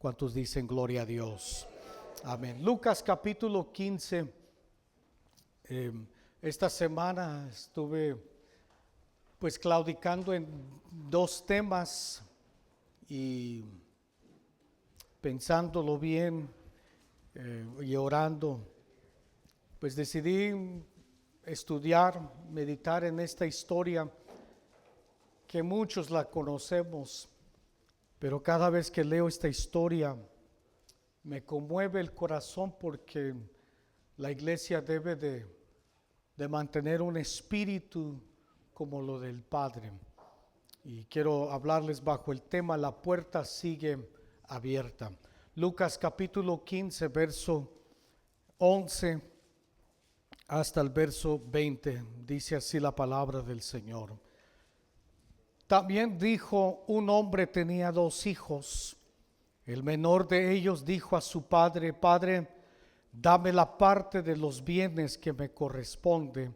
¿Cuántos dicen gloria a Dios? Amén. Lucas capítulo 15. Esta semana estuve pues claudicando en dos temas y pensándolo bien y orando, pues decidí estudiar, meditar en esta historia que muchos la conocemos, pero cada vez que leo esta historia me conmueve el corazón porque la iglesia debe de mantener un espíritu como lo del Padre. Y quiero hablarles bajo el tema La puerta sigue abierta. Lucas capítulo 15, verso 11 hasta el verso 20, dice así la palabra del Señor. También dijo: un hombre tenía dos hijos. El menor de ellos dijo a su padre: Padre, dame la parte de los bienes que me corresponde.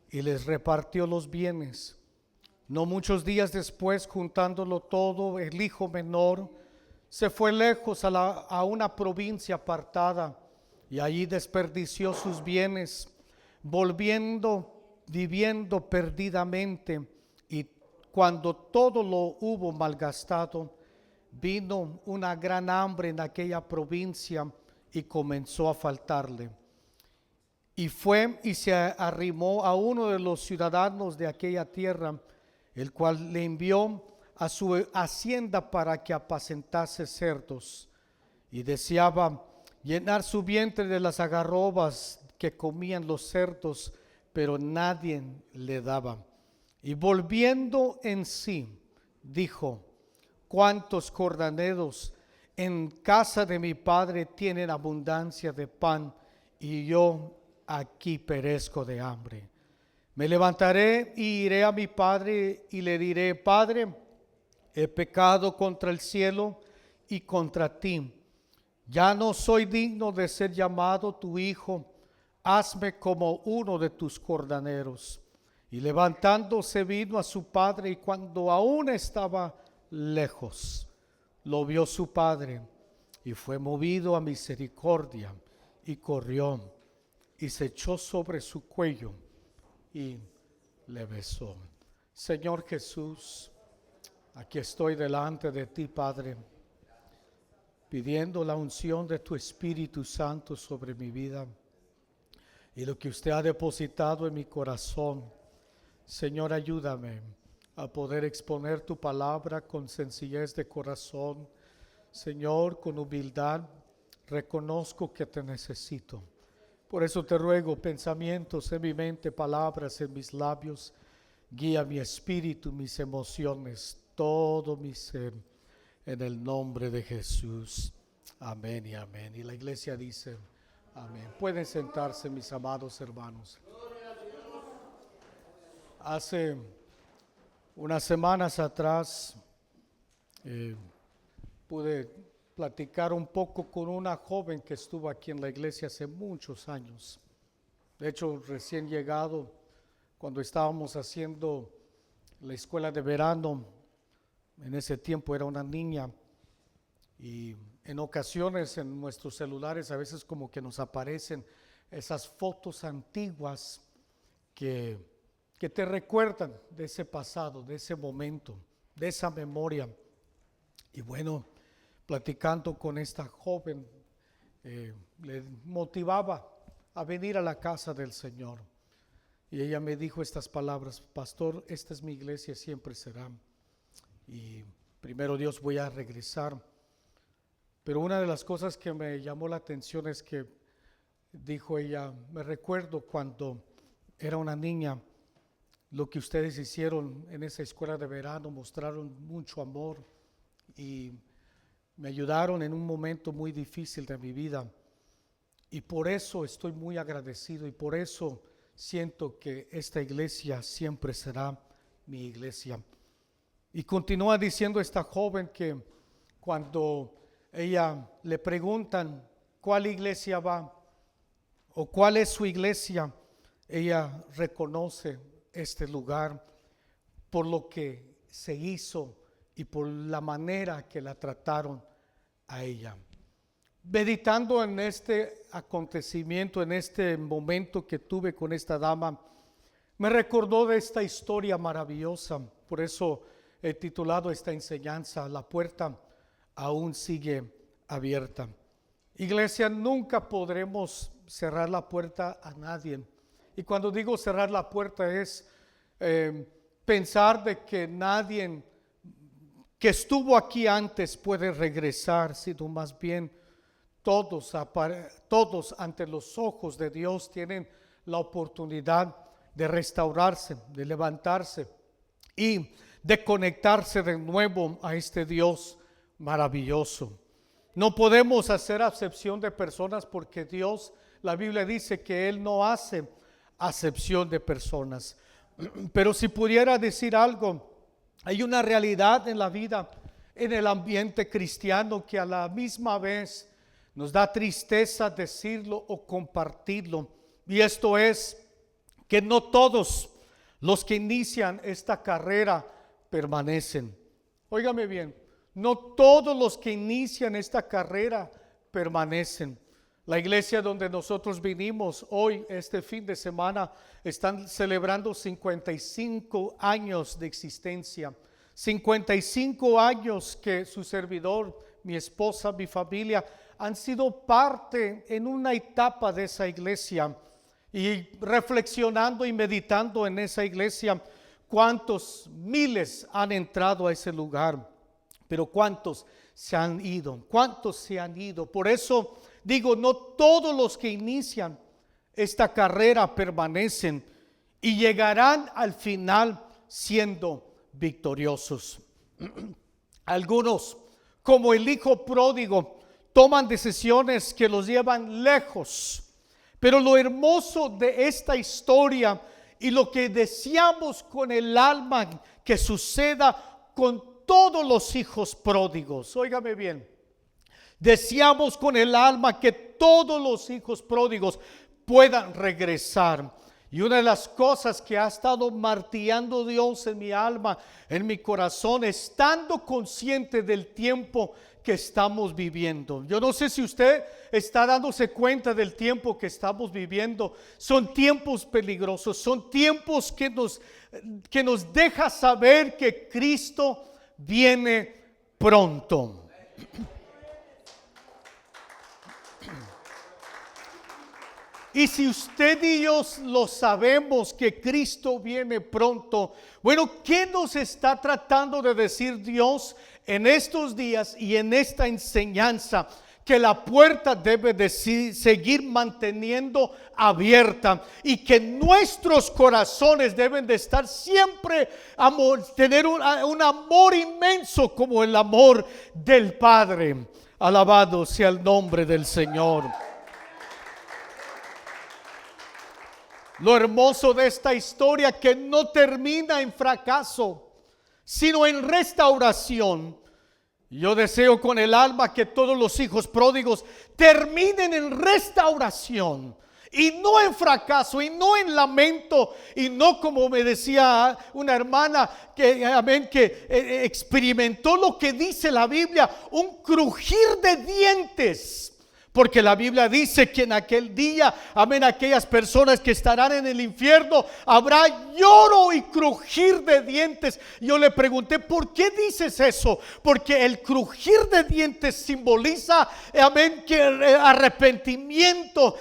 Y les repartió los bienes. No muchos días después, juntándolo todo, el hijo menor se fue lejos a una provincia apartada y allí desperdició sus bienes, viviendo perdidamente. Y cuando todo lo hubo malgastado, vino una gran hambre en aquella provincia y comenzó a faltarle. Y fue y se arrimó a uno de los ciudadanos de aquella tierra, el cual le envió a su hacienda para que apacentase cerdos. Y deseaba llenar su vientre de las algarrobas que comían los cerdos, pero nadie le daba. Y volviendo en sí, dijo: cuántos jornaleros en casa de mi padre tienen abundancia de pan, y yo aquí perezco de hambre. Me levantaré y iré a mi padre y le diré: Padre, he pecado contra el cielo y contra ti. Ya no soy digno de ser llamado tu hijo. Hazme como uno de tus jornaleros. Y levantándose vino a su padre, y cuando aún estaba lejos, lo vio su padre, y fue movido a misericordia, y corrió, y se echó sobre su cuello, y le besó. Señor Jesús, aquí estoy delante de ti, Padre, pidiendo la unción de tu Espíritu Santo sobre mi vida y lo que usted ha depositado en mi corazón. Señor, ayúdame a poder exponer tu palabra con sencillez de corazón. Señor, con humildad, reconozco que te necesito. Por eso te ruego pensamientos en mi mente, palabras en mis labios. Guía mi espíritu, mis emociones, todo mi ser, en el nombre de Jesús. Amén y amén. Y la iglesia dice amén. Pueden sentarse, mis amados hermanos. Hace unas semanas atrás pude platicar un poco con una joven que estuvo aquí en la iglesia hace muchos años. De hecho, recién llegado, cuando estábamos haciendo la escuela de verano, en ese tiempo era una niña, y en ocasiones en nuestros celulares a veces como que nos aparecen esas fotos antiguas que te recuerdan de ese pasado, de ese momento, de esa memoria. Y bueno, platicando con esta joven, le motivaba a venir a la casa del Señor. Y ella me dijo estas palabras: pastor, esta es mi iglesia, siempre será. Y primero Dios, voy a regresar. Pero una de las cosas que me llamó la atención es que dijo ella: me recuerdo cuando era una niña, lo que ustedes hicieron en esa escuela de verano, mostraron mucho amor y me ayudaron en un momento muy difícil de mi vida. Y por eso estoy muy agradecido, y por eso siento que esta iglesia siempre será mi iglesia. Y continúa diciendo esta joven que cuando ella le preguntan cuál iglesia va o cuál es su iglesia, ella reconoce este lugar por lo que se hizo y por la manera que la trataron a ella. Meditando en este acontecimiento, en este momento que tuve con esta dama, me recordó de esta historia maravillosa. Por eso he titulado esta enseñanza, La puerta aún sigue abierta. Iglesia, nunca podremos cerrar la puerta a nadie. Y cuando digo cerrar la puerta es pensar de que nadie que estuvo aquí antes puede regresar, sino más bien todos ante los ojos de Dios tienen la oportunidad de restaurarse, de levantarse y de conectarse de nuevo a este Dios maravilloso. No podemos hacer acepción de personas porque Dios, la Biblia dice que Él no hace acepción de personas. Pero si pudiera decir algo, hay una realidad en la vida, en el ambiente cristiano, que a la misma vez nos da tristeza decirlo o compartirlo. Y esto es que no todos los que inician esta carrera permanecen. Óigame bien, no todos los que inician esta carrera permanecen. La iglesia donde nosotros vinimos hoy, este fin de semana, están celebrando 55 años de existencia. 55 años que su servidor, mi esposa, mi familia han sido parte en una etapa de esa iglesia. Y reflexionando y meditando en esa iglesia, cuántos miles han entrado a ese lugar, pero cuántos se han ido, Por eso digo, no todos los que inician esta carrera permanecen y llegarán al final siendo victoriosos. Algunos, como el hijo pródigo, toman decisiones que los llevan lejos. Pero lo hermoso de esta historia y lo que deseamos con el alma que suceda con todos los hijos pródigos, óigame bien, deseamos con el alma que todos los hijos pródigos puedan regresar. Y una de las cosas que ha estado martillando Dios en mi alma, en mi corazón, estando consciente del tiempo que estamos viviendo. Yo no sé si usted está dándose cuenta del tiempo que estamos viviendo. Son tiempos peligrosos, son tiempos que nos deja saber que Cristo viene pronto. Y si usted y yo lo sabemos que Cristo viene pronto, bueno, ¿qué nos está tratando de decir Dios en estos días y en esta enseñanza? Que la puerta debe de seguir manteniendo abierta y que nuestros corazones deben de estar siempre, tener un amor inmenso como el amor del Padre. Alabado sea el nombre del Señor. Lo hermoso de esta historia que no termina en fracaso, sino en restauración. Yo deseo con el alma que todos los hijos pródigos terminen en restauración y no en fracaso y no en lamento y no como me decía una hermana que experimentó lo que dice la Biblia, un crujir de dientes. Porque la Biblia dice que en aquel día, aquellas personas que estarán en el infierno, habrá lloro y crujir de dientes. Yo le pregunté, ¿por qué dices eso? Porque el crujir de dientes simboliza, que arrepentimiento,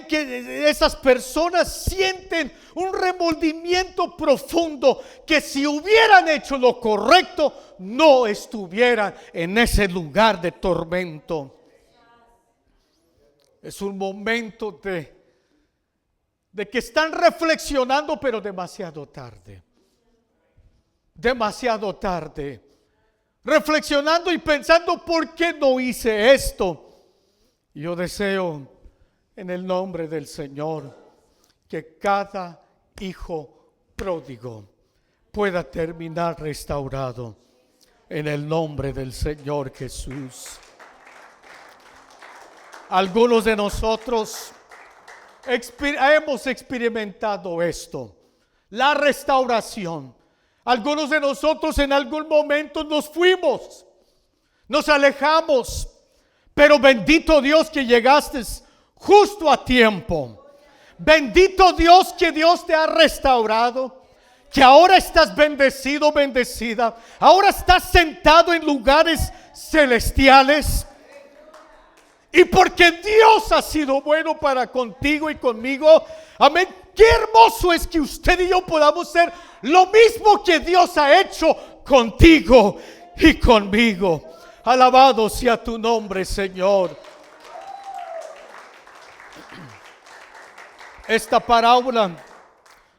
que esas personas sienten un remordimiento profundo, que si hubieran hecho lo correcto, no estuvieran en ese lugar de tormento. Es un momento de que están reflexionando, pero demasiado tarde. Demasiado tarde. Reflexionando y pensando, ¿por qué no hice esto? Yo deseo en el nombre del Señor que cada hijo pródigo pueda terminar restaurado en el nombre del Señor Jesús. Algunos de nosotros hemos experimentado esto, la restauración. Algunos de nosotros en algún momento nos fuimos, nos alejamos, Pero bendito Dios que llegaste justo a tiempo. Bendito Dios que Dios te ha restaurado, que ahora estás bendecido, bendecida. Ahora estás sentado en lugares celestiales. Y porque Dios ha sido bueno para contigo y conmigo, amén. Qué hermoso es que usted y yo podamos ser lo mismo que Dios ha hecho contigo y conmigo. Alabado sea tu nombre, Señor. Esta parábola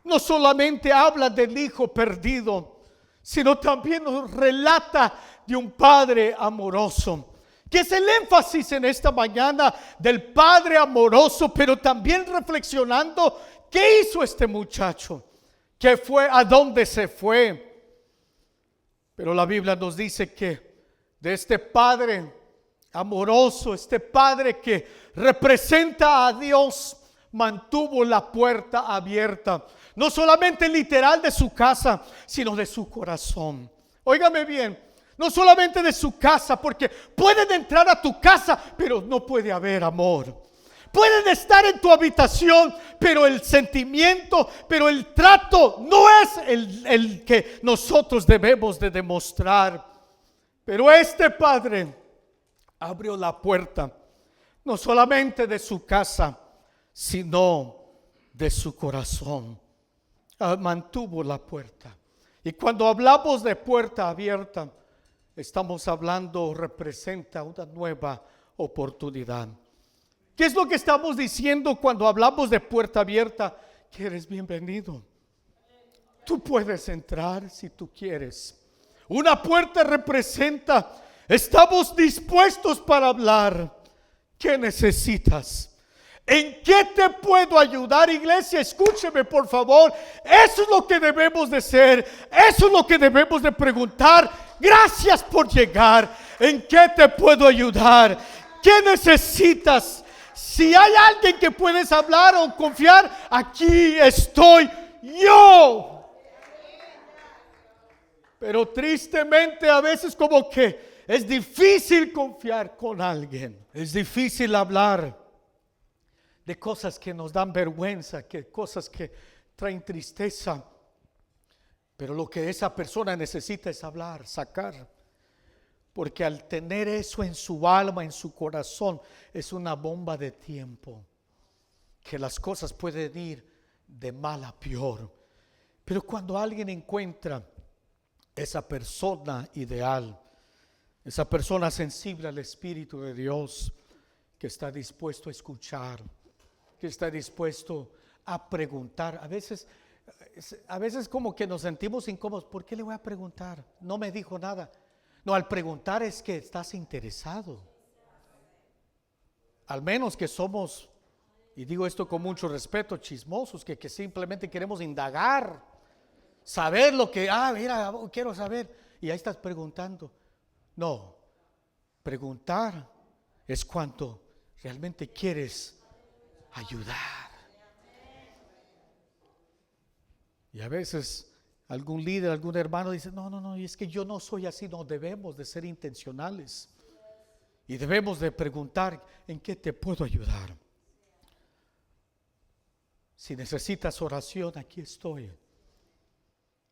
no solamente habla del hijo perdido, sino también nos relata de un padre amoroso, que es el énfasis en esta mañana del padre amoroso, pero también reflexionando qué hizo este muchacho, qué fue, a dónde se fue. Pero la Biblia nos dice que de este padre amoroso, este padre que representa a Dios, mantuvo la puerta abierta, no solamente literal de su casa, sino de su corazón. Óigame bien, no solamente de su casa, porque pueden entrar a tu casa, pero no puede haber amor. Pueden estar en tu habitación, pero el sentimiento, pero el trato no es el que nosotros debemos de demostrar. Pero este padre abrió la puerta, no solamente de su casa, sino de su corazón. Mantuvo la puerta. Y cuando hablamos de puerta abierta, estamos hablando, representa una nueva oportunidad. ¿Qué es lo que estamos diciendo cuando hablamos de puerta abierta? Que eres bienvenido. Tú puedes entrar si tú quieres. Una puerta representa, estamos dispuestos para hablar. ¿Qué necesitas? ¿En qué te puedo ayudar, iglesia? Escúcheme, por favor. Eso es lo que debemos de ser. Eso es lo que debemos de preguntar. Gracias por llegar. ¿En qué te puedo ayudar? ¿Qué necesitas? Si hay alguien que puedes hablar o confiar, aquí estoy yo. Pero tristemente a veces como que es difícil confiar con alguien. Es difícil hablar de cosas que nos dan vergüenza, que cosas que traen tristeza. Pero lo que esa persona necesita es hablar, sacar. Porque al tener eso en su alma, en su corazón, es una bomba de tiempo. Que las cosas pueden ir de mal a peor. Pero cuando alguien encuentra esa persona ideal, esa persona sensible al Espíritu de Dios, que está dispuesto a escuchar, que está dispuesto a preguntar. A veces como que nos sentimos incómodos. ¿Por qué le voy a preguntar? No me dijo nada. No, al preguntar es que estás interesado. Al menos que somos, y digo esto con mucho respeto, chismosos, que simplemente queremos indagar, saber lo que, mira, quiero saber. Y ahí estás preguntando. No, preguntar es cuando realmente quieres ayudar. Y a veces algún líder, algún hermano dice, no, y es que yo no soy así. No, debemos de ser intencionales y debemos de preguntar, ¿en qué te puedo ayudar? Si necesitas oración, aquí estoy.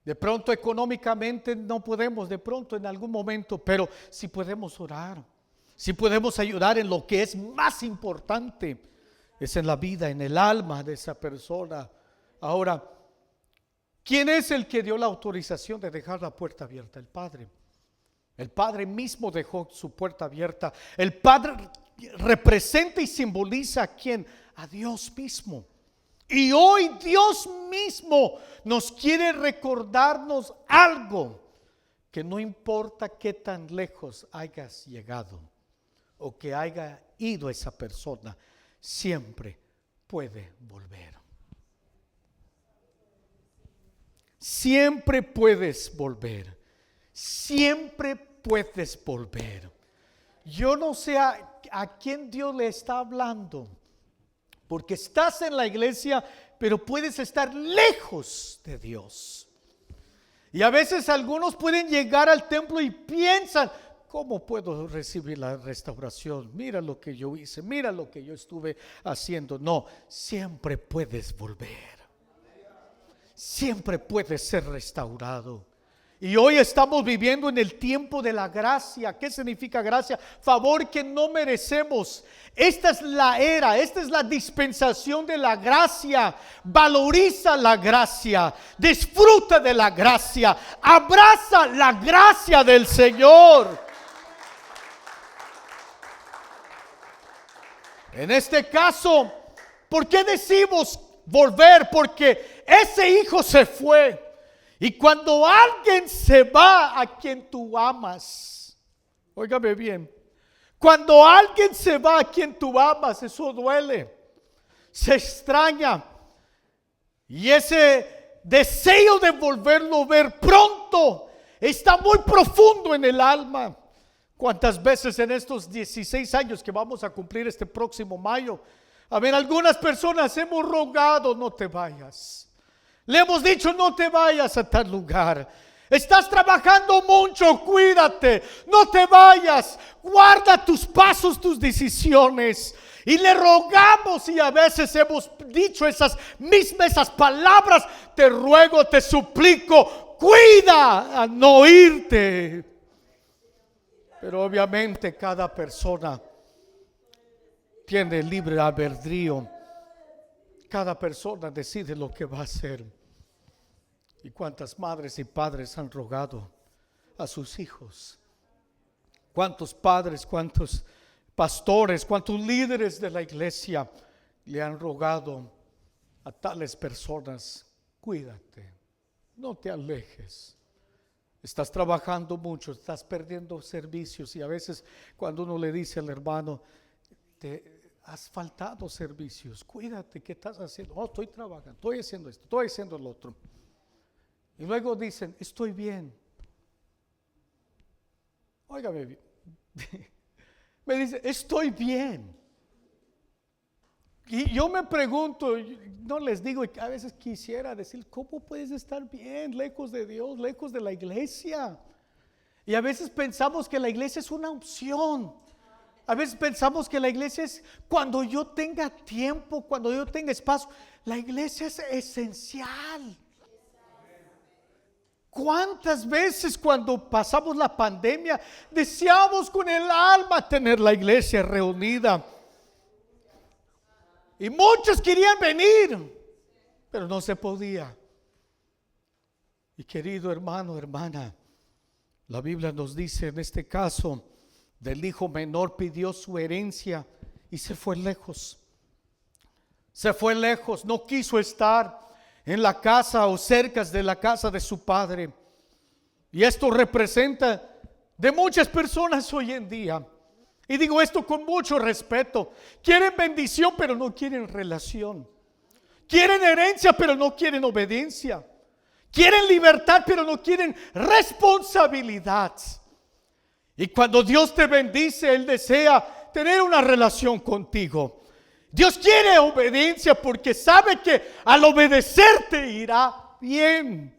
De pronto económicamente no podemos, de pronto en algún momento, pero si podemos orar, si podemos ayudar en lo que es más importante, es en la vida, en el alma de esa persona. Ahora, ¿quién es el que dio la autorización de dejar la puerta abierta? El Padre. El Padre mismo dejó su puerta abierta. El Padre representa y simboliza a ¿quién? A Dios mismo. Y hoy Dios mismo nos quiere recordarnos algo, que no importa qué tan lejos hayas llegado o que haya ido esa persona, siempre puede volver. Siempre puedes volver. Siempre puedes volver. Yo no sé a quién Dios le está hablando, porque estás en la iglesia, pero puedes estar lejos de Dios. Y a veces algunos pueden llegar al templo y piensan, ¿cómo puedo recibir la restauración? Mira lo que yo hice, mira lo que yo estuve haciendo. No, siempre puedes volver. Siempre puedes ser restaurado. Y hoy estamos viviendo en el tiempo de la gracia. ¿Qué significa gracia? Favor que no merecemos. Esta es la era, esta es la dispensación de la gracia. Valoriza la gracia, disfruta de la gracia, abraza la gracia del Señor. En este caso, ¿por qué decimos volver? Porque ese hijo se fue. Y cuando alguien se va a quien tú amas, óigame bien, cuando alguien se va a quien tú amas, eso duele, se extraña. Y ese deseo de volverlo a ver pronto está muy profundo en el alma. ¿Cuántas veces en estos 16 años que vamos a cumplir este próximo mayo, a ver, algunas personas hemos rogado, no te vayas? Le hemos dicho, no te vayas a tal lugar. Estás trabajando mucho, cuídate, no te vayas. Guarda tus pasos, tus decisiones. Y le rogamos, y a veces hemos dicho esas palabras: te ruego, te suplico, cuida a no irte. Pero obviamente cada persona tiene libre albedrío. Cada persona decide lo que va a hacer. ¿Y cuántas madres y padres han rogado a sus hijos? ¿Cuántos padres, cuántos pastores, cuántos líderes de la iglesia le han rogado a tales personas? Cuídate, no te alejes. Estás trabajando mucho, estás perdiendo servicios. Y a veces cuando uno le dice al hermano, te has faltado servicios, cuídate, ¿qué estás haciendo? Oh, estoy trabajando, estoy haciendo esto, estoy haciendo lo otro. Y luego dicen, estoy bien. Óigame bien. Me dice, estoy bien. Y yo me pregunto, no les digo, a veces quisiera decir, ¿cómo puedes estar bien lejos de Dios, lejos de la iglesia? Y a veces pensamos que la iglesia es una opción. A veces pensamos que la iglesia es cuando yo tenga tiempo, cuando yo tenga espacio. La iglesia es esencial. ¿Cuántas veces cuando pasamos la pandemia deseamos con el alma tener la iglesia reunida? Y muchos querían venir, pero no se podía. Y querido hermano, hermana, la Biblia nos dice en este caso, del hijo menor pidió su herencia y se fue lejos. Se fue lejos, no quiso estar en la casa o cerca de la casa de su padre. Y esto representa de muchas personas hoy en día. Y digo esto con mucho respeto. Quieren bendición, pero no quieren relación. Quieren herencia, pero no quieren obediencia. Quieren libertad, pero no quieren responsabilidad. Y cuando Dios te bendice, Él desea tener una relación contigo. Dios quiere obediencia porque sabe que al obedecerte irá bien.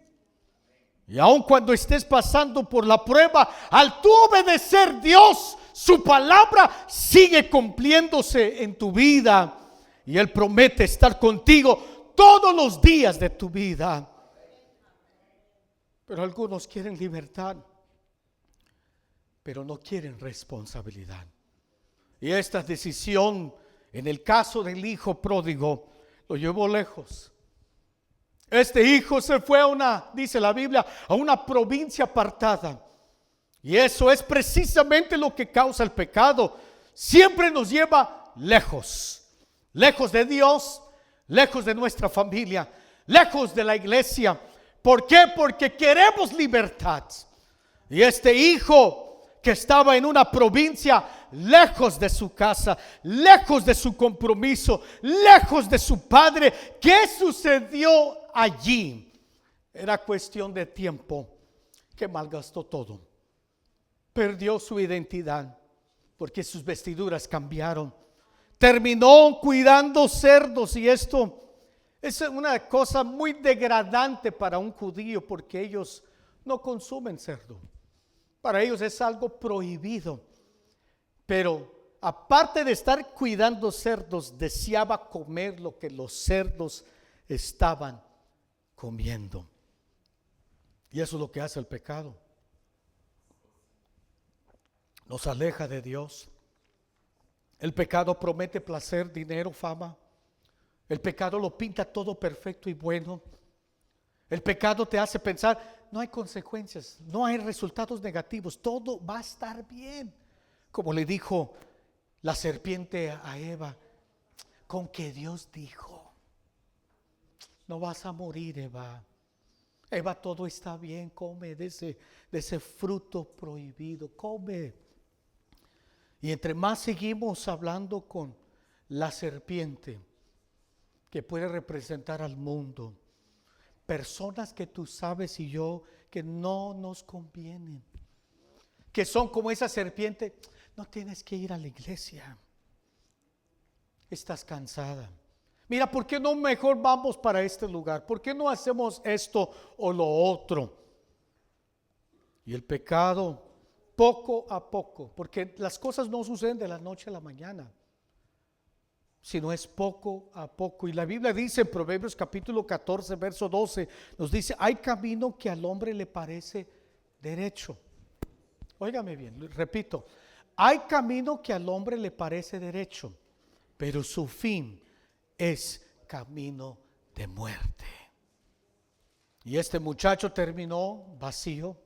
Y aun cuando estés pasando por la prueba, al tú obedecer Dios, su palabra sigue cumpliéndose en tu vida. Y Él promete estar contigo todos los días de tu vida. Pero algunos quieren libertad, pero no quieren responsabilidad. Y esta decisión, en el caso del hijo pródigo, lo llevó lejos. Este hijo se fue dice la Biblia, a una provincia apartada. Y eso es precisamente lo que causa el pecado. Siempre nos lleva lejos. Lejos de Dios, lejos de nuestra familia, lejos de la iglesia. ¿Por qué? Porque queremos libertad. Y este hijo que estaba en una provincia, lejos de su casa, lejos de su compromiso, lejos de su padre, ¿qué sucedió allí? Era cuestión de tiempo que malgastó todo. Perdió su identidad porque sus vestiduras cambiaron. Terminó cuidando cerdos, y esto es una cosa muy degradante para un judío porque ellos no consumen cerdo. Para ellos es algo prohibido. Pero aparte de estar cuidando cerdos, deseaba comer lo que los cerdos estaban comiendo. Y eso es lo que hace el pecado. Nos aleja de Dios. El pecado promete placer, dinero, fama. El pecado lo pinta todo perfecto y bueno. El pecado te hace pensar, no hay consecuencias, no hay resultados negativos, todo va a estar bien. Como le dijo la serpiente a Eva, con que Dios dijo, no vas a morir, Eva. Eva, todo está bien, come de ese fruto prohibido, come. Y entre más seguimos hablando con la serpiente, que puede representar al mundo, personas que tú sabes y yo que no nos convienen, que son como esa serpiente. No tienes que ir a la iglesia, estás cansada. Mira, ¿por qué no mejor vamos para este lugar? ¿Por qué no hacemos esto o lo otro? Y el pecado, poco a poco, porque las cosas no suceden de la noche a la mañana, sino es poco a poco. Y la Biblia dice en Proverbios capítulo 14 verso 12, nos dice, hay camino que al hombre le parece derecho. Óigame bien, repito, hay camino que al hombre le parece derecho, pero su fin es camino de muerte. Y este muchacho terminó vacío,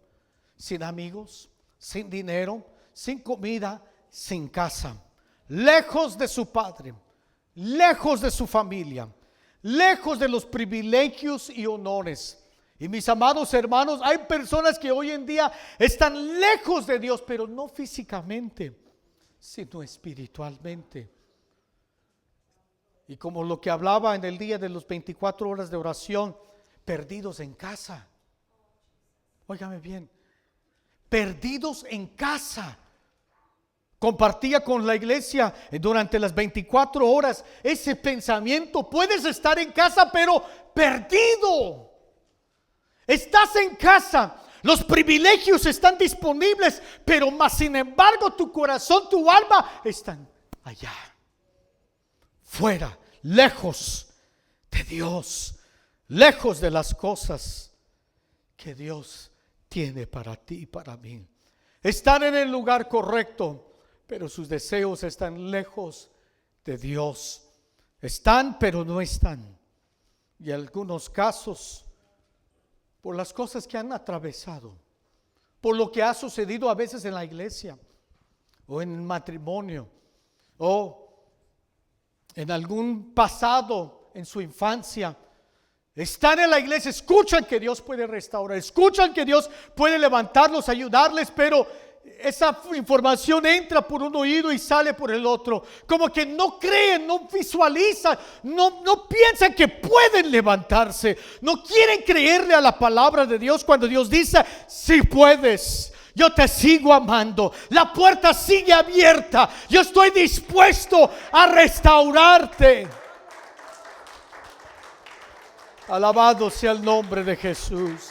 sin amigos, sin dinero, sin comida, sin casa, lejos de su padre, lejos de su familia, lejos de los privilegios y honores. Y mis amados hermanos, hay personas que hoy en día están lejos de Dios, pero no físicamente, sino espiritualmente. Y como lo que hablaba en el día de los 24 horas de oración, perdidos en casa. Óigame bien, perdidos en casa. Compartía con la iglesia durante las 24 horas ese pensamiento. Puedes estar en casa, pero perdido. Estás en casa, los privilegios están disponibles, pero más sin embargo tu corazón, tu alma están allá, fuera, lejos de Dios, lejos de las cosas que Dios tiene para ti y para mí. Están en el lugar correcto, pero sus deseos están lejos de Dios. Están, pero no están. Y en algunos casos, por las cosas que han atravesado, por lo que ha sucedido a veces en la iglesia, o en el matrimonio, o en algún pasado en su infancia, están en la iglesia, escuchan que Dios puede restaurar, escuchan que Dios puede levantarlos, ayudarles, pero esa información entra por un oído y sale por el otro. Como que no creen, no visualizan, no piensan que pueden levantarse. No quieren creerle a la palabra de Dios cuando Dios dice, si puedes, yo te sigo amando, la puerta sigue abierta, yo estoy dispuesto a restaurarte. Alabado sea el nombre de Jesús.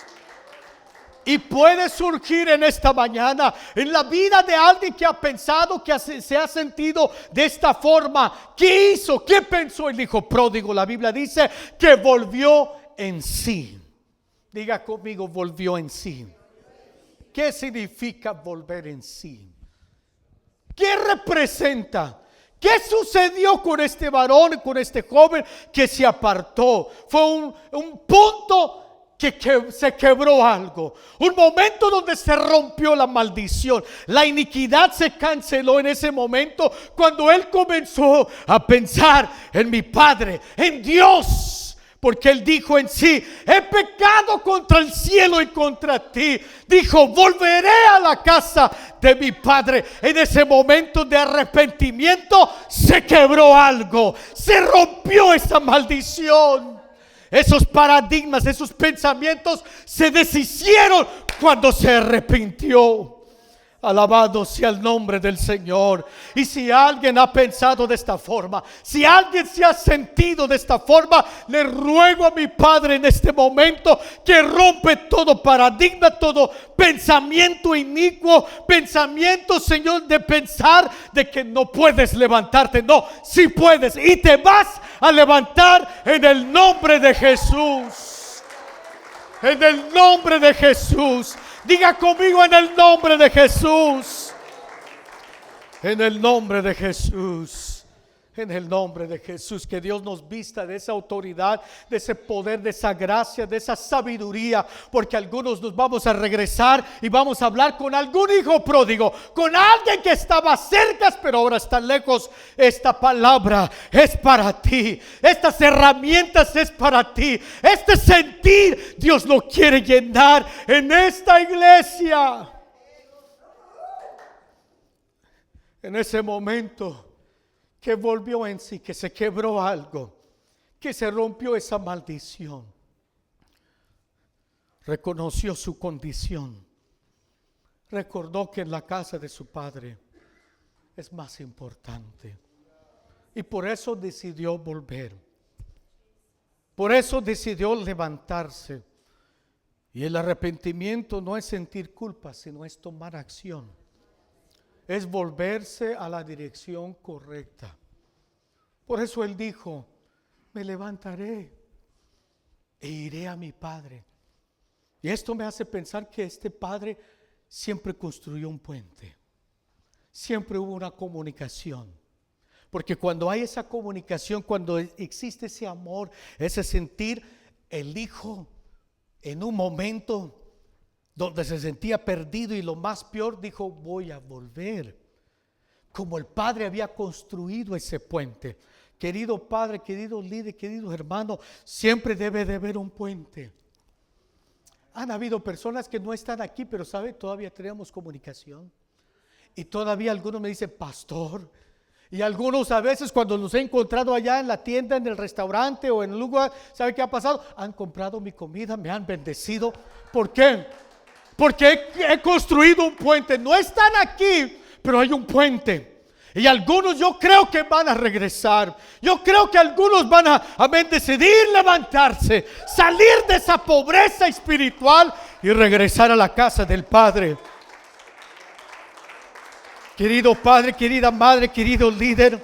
Y puede surgir en esta mañana en la vida de alguien que ha pensado, que se ha sentido de esta forma. ¿Qué hizo? ¿Qué pensó el hijo pródigo? La Biblia dice que volvió en sí. Diga conmigo, volvió en sí. ¿Qué significa volver en sí? ¿Qué representa? ¿Qué sucedió con este varón, con este joven que se apartó? Fue un punto que se quebró algo, un momento donde se rompió la maldición, la iniquidad se canceló en ese momento cuando él comenzó a pensar en mi Padre, en Dios, porque él dijo en sí, he pecado contra el cielo y contra ti. Dijo, volveré a la casa de mi Padre. En ese momento de arrepentimiento se quebró algo, se rompió esa maldición. Esos paradigmas, esos pensamientos se deshicieron cuando se arrepintió. Alabado sea el nombre del Señor. Y si alguien ha pensado de esta forma, si alguien se ha sentido de esta forma, le ruego a mi Padre en este momento que rompe todo paradigma, todo pensamiento inicuo, pensamiento, Señor, de pensar de que no puedes levantarte. No, sí puedes y te vas a levantar en el nombre de Jesús. En el nombre de Jesús. Diga conmigo: en el nombre de Jesús. En el nombre de Jesús. En el nombre de Jesús. Que Dios nos vista de esa autoridad, de ese poder, de esa gracia, de esa sabiduría. Porque algunos nos vamos a regresar y vamos a hablar con algún hijo pródigo, con alguien que estaba cerca pero ahora está lejos. Esta palabra es para ti. Estas herramientas es para ti. Este sentir Dios lo quiere llenar en esta iglesia. En ese momento que volvió en sí, que se quebró algo, que se rompió esa maldición, reconoció su condición, recordó que en la casa de su padre es más importante, y por eso decidió volver, por eso decidió levantarse. Y el arrepentimiento no es sentir culpa, sino es tomar acción. Es volverse a la dirección correcta. Por eso él dijo: me levantaré e iré a mi padre. Y esto me hace pensar que este padre siempre construyó un puente. Siempre hubo una comunicación. Porque cuando hay esa comunicación, cuando existe ese amor, ese sentir, el hijo en un momento donde se sentía perdido y lo más peor, dijo: voy a volver. Como el padre había construido ese puente. Querido padre, querido líder, querido hermano, siempre debe de haber un puente. Han habido personas que no están aquí, pero sabe, todavía tenemos comunicación. Y todavía algunos me dicen: pastor. Y algunos a veces cuando los he encontrado allá en la tienda, en el restaurante o en el lugar, ¿sabe qué ha pasado? Han comprado mi comida, me han bendecido. ¿Por qué? Porque he construido un puente. No están aquí, pero hay un puente. Y algunos yo creo que van a regresar. Yo creo que algunos van a decidir levantarse, salir de esa pobreza espiritual y regresar a la casa del Padre. Querido padre, querida madre, querido líder,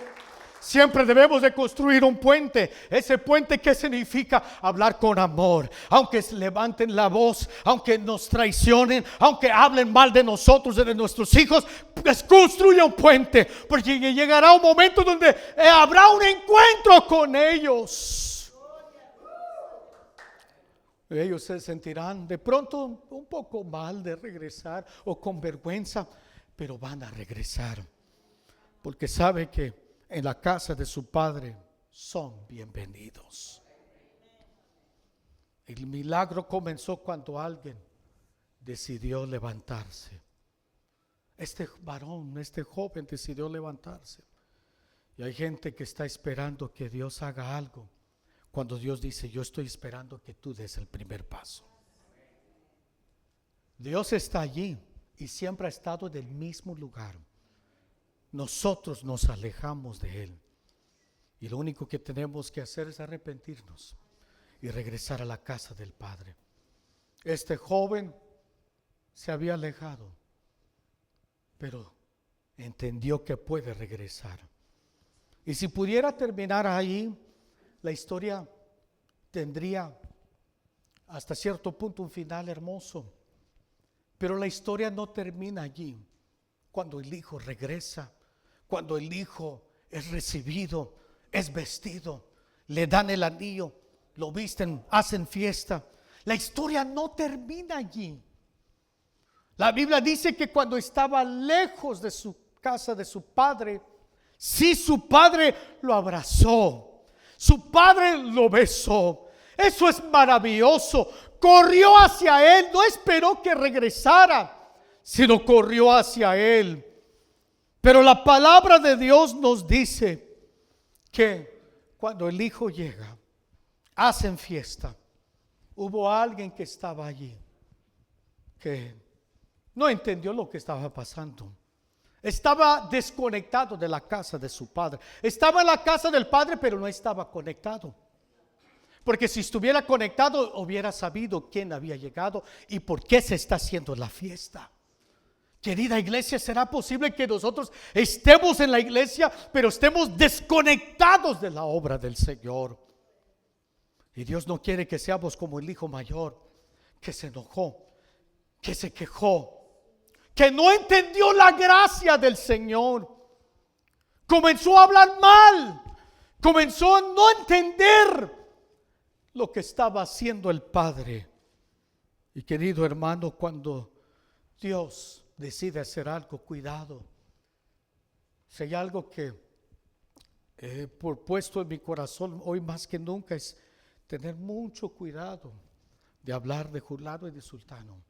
siempre debemos de construir un puente. Ese puente, ¿qué significa? Hablar con amor. Aunque levanten la voz, aunque nos traicionen, aunque hablen mal de nosotros, de nuestros hijos, pues construya un puente. Porque llegará un momento donde habrá un encuentro con ellos. Ellos se sentirán de pronto un poco mal de regresar o con vergüenza, pero van a regresar. Porque sabe que en la casa de su padre son bienvenidos. El milagro comenzó cuando alguien decidió levantarse. Este varón, este joven decidió levantarse. Y hay gente que está esperando que Dios haga algo, cuando Dios dice: yo estoy esperando que tú des el primer paso. Dios está allí y siempre ha estado en el mismo lugar. Nosotros nos alejamos de Él. Y lo único que tenemos que hacer es arrepentirnos y regresar a la casa del Padre. Este joven se había alejado, pero entendió que puede regresar. Y si pudiera terminar ahí, la historia tendría hasta cierto punto un final hermoso. Pero la historia no termina allí. Cuando el hijo regresa, cuando el hijo es recibido, es vestido, le dan el anillo, lo visten, hacen fiesta. La historia no termina allí. La Biblia dice que cuando estaba lejos de su casa, de su padre, sí, su padre lo abrazó, su padre lo besó. Eso es maravilloso. Corrió hacia él, no esperó que regresara, sino corrió hacia él. Pero la palabra de Dios nos dice que cuando el hijo llega, hacen fiesta. Hubo alguien que estaba allí, que no entendió lo que estaba pasando. Estaba desconectado de la casa de su padre. Estaba en la casa del padre, pero no estaba conectado. Porque si estuviera conectado, hubiera sabido quién había llegado y por qué se está haciendo la fiesta. Querida iglesia, ¿será posible que nosotros estemos en la iglesia, pero estemos desconectados de la obra del Señor? Y Dios no quiere que seamos como el hijo mayor, que se enojó, que se quejó, que no entendió la gracia del Señor. Comenzó a hablar mal, comenzó a no entender lo que estaba haciendo el Padre. Y querido hermano, cuando Dios decide hacer algo, cuidado. Si hay algo que he puesto en mi corazón hoy más que nunca, es tener mucho cuidado de hablar de fulano y de sultano.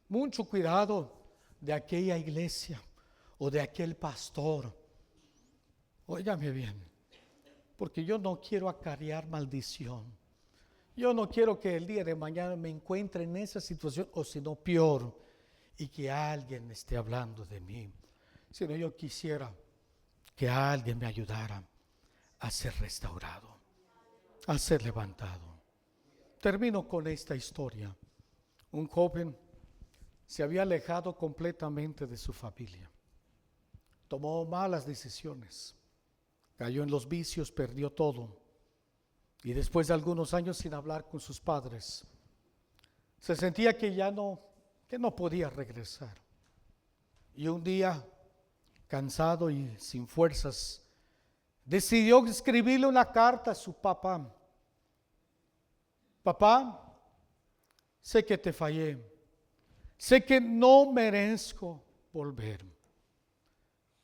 Mucho cuidado de aquella iglesia o de aquel pastor. Óigame bien, porque yo no quiero acarrear maldición. Yo no quiero que el día de mañana me encuentre en esa situación, o si no peor, y que alguien esté hablando de mí. Sino yo quisiera que alguien me ayudara a ser restaurado, a ser levantado. Termino con esta historia. Un joven se había alejado completamente de su familia. Tomó malas decisiones. Cayó en los vicios, perdió todo. Y después de algunos años sin hablar con sus padres, se sentía que no podía regresar. Y un día, cansado y sin fuerzas, decidió escribirle una carta a su papá. Papá, sé que te fallé, sé que no merezco volver,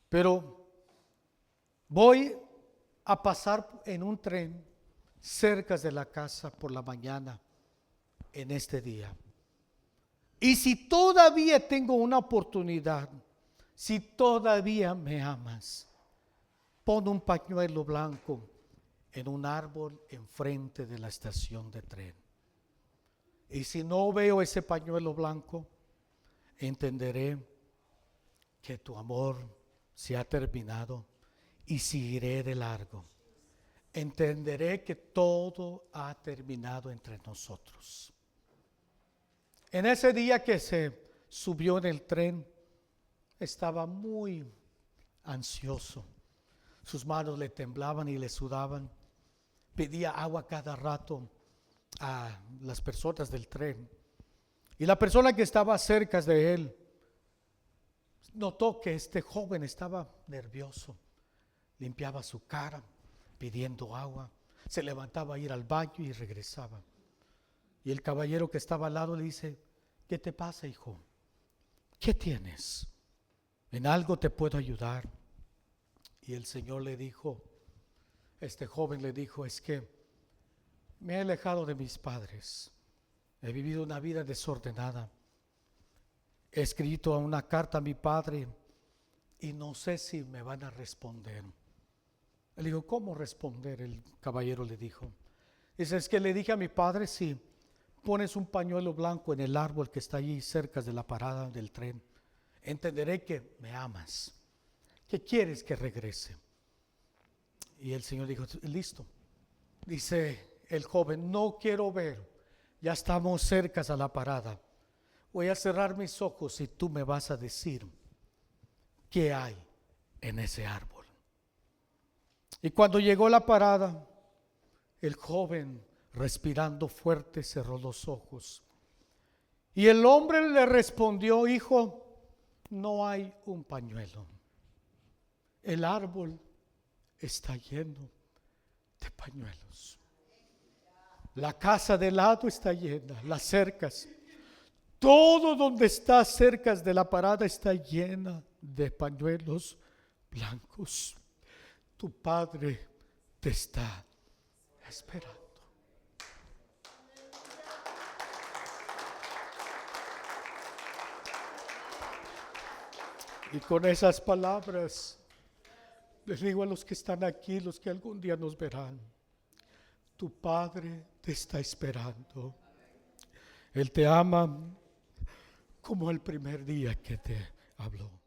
pero voy a pasar en un tren cerca de la casa por la mañana en este día. Y si todavía tengo una oportunidad, si todavía me amas, pon un pañuelo blanco en un árbol enfrente de la estación de tren. Y si no veo ese pañuelo blanco, entenderé que tu amor se ha terminado y seguiré de largo. Entenderé que todo ha terminado entre nosotros. En ese día que se subió en el tren, estaba muy ansioso. Sus manos le temblaban y le sudaban. Pedía agua cada rato a las personas del tren. Y la persona que estaba cerca de él notó que este joven estaba nervioso. Limpiaba su cara pidiendo agua. Se levantaba a ir al baño y regresaba. Y el caballero que estaba al lado le dice: ¿qué te pasa, hijo? ¿Qué tienes? ¿En algo te puedo ayudar? Y el Señor le dijo, este joven le dijo: es que me he alejado de mis padres, he vivido una vida desordenada, he escrito una carta a mi padre y no sé si me van a responder. Él dijo: ¿cómo responder? El caballero le dijo, dice: es que le dije a mi padre, si pones un pañuelo blanco en el árbol que está allí cerca de la parada del tren, entenderé que me amas, que quieres que regrese. Y el Señor dijo: listo. Dice el joven: no quiero ver, ya estamos cerca a la parada, voy a cerrar mis ojos y tú me vas a decir qué hay en ese árbol. Y cuando llegó la parada, el joven, respirando fuerte, cerró los ojos. Y el hombre le respondió: hijo, no hay un pañuelo. El árbol está lleno de pañuelos. La casa de lado está llena, las cercas. Todo donde está cerca de la parada está llena de pañuelos blancos. Tu padre te está esperando. Y con esas palabras les digo a los que están aquí, los que algún día nos verán: tu Padre te está esperando. Él te ama como el primer día que te habló.